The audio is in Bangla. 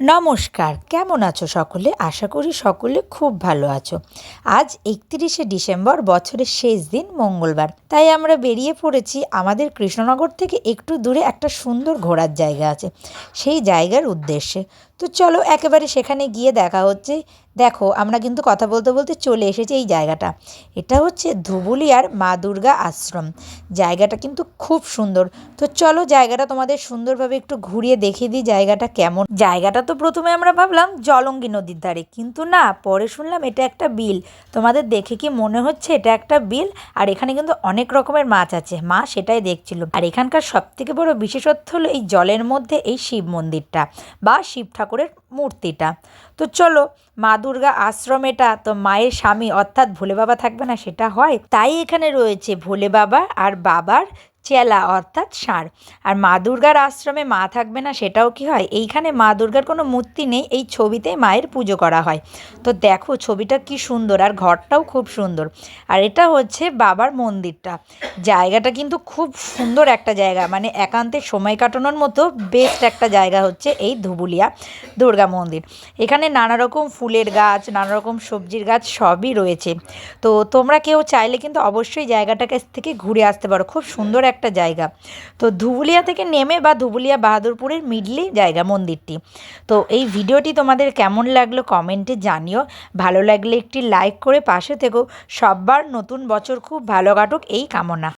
নমস্কার, কেমন আছো সকলে? আশা করি সকলে খুব ভালো আছো। আজ ৩১শে ডিসেম্বর, বছরের শেষ দিন, মঙ্গলবার। তাই আমরা বেরিয়ে পড়েছি আমাদের কৃষ্ণনগর থেকে একটু দূরে একটা সুন্দর ঘোরার জায়গা আছে, সেই জায়গার উদ্দেশ্যে। তো চলো একেবারে সেখানে গিয়ে দেখা হচ্ছে। দেখো, আমরা কিন্তু কথা বলতে বলতে চলে এসেছি এই জায়গাটা। এটা হচ্ছে ধুবুলিয়ার মা দুর্গা আশ্রম। জায়গাটা কিন্তু খুব সুন্দর। তো চলো জায়গাটা তোমাদের সুন্দরভাবে একটু ঘুরিয়ে দেখিয়ে দিই জায়গাটা কেমন। জায়গাটা তো প্রথমে আমরা ভাবলাম জলঙ্গি নদীর ধারে, কিন্তু না, পরে শুনলাম এটা একটা বিল। তোমাদের দেখে কি মনে হচ্ছে এটা একটা বিল? আর এখানে কিন্তু অনেক রকমের মাছ আছে, মা সেটাই দেখছিল। আর এখানকার সবথেকে বড় বিশেষত্ব হলো এই জলের মধ্যে এই শিব মন্দিরটা বা শিব ঠাকুরের মূর্তিটা। তো চলো, মা দুর্গা আশ্রম এটা, তো মায়ের স্বামী অর্থাৎ ভোলে বাবা থাকবে না সেটা হয়? তাই এখানে রয়েছে ভোলে বাবা আর বাবার চেলা অর্থাৎ ষাঁড়। আর মা দুর্গার আশ্রমে মা থাকবে না সেটাও কি হয়? এইখানে মা দুর্গার কোনো মূর্তি নেই, এই ছবিতে মায়ের পুজো করা হয়। তো দেখো ছবিটা কি সুন্দর, আর ঘরটাও খুব সুন্দর। আর এটা হচ্ছে বাবার মন্দিরটা। জায়গাটা কিন্তু খুব সুন্দর একটা জায়গা, মানে একান্তে সময় কাটানোর মতো বেস্ট একটা জায়গা হচ্ছে এই ধুবুলিয়া দুর্গা মন্দির। এখানে নানা রকম ফুলের গাছ, নানা রকম সবজির গাছ সবই রয়েছে। তো তোমরা কেউ চাইলে কিন্তু অবশ্যই জায়গাটা কাছ থেকে ঘুরে আসতে পারো, খুব সুন্দর একটা জায়গা। তো ধুবুলিয়া থেকে নেমে বা ধুবুলিয়া বাহাদুরপুরের মিডলে জায়গা মন্দিরটি। তো এই ভিডিওটি তোমাদের কেমন লাগলো কমেন্টে জানিও। ভালো লাগলে একটি লাইক করে পাশে থেকো। সবার নতুন বছর খুব ভালো কাটুক এই কামনা।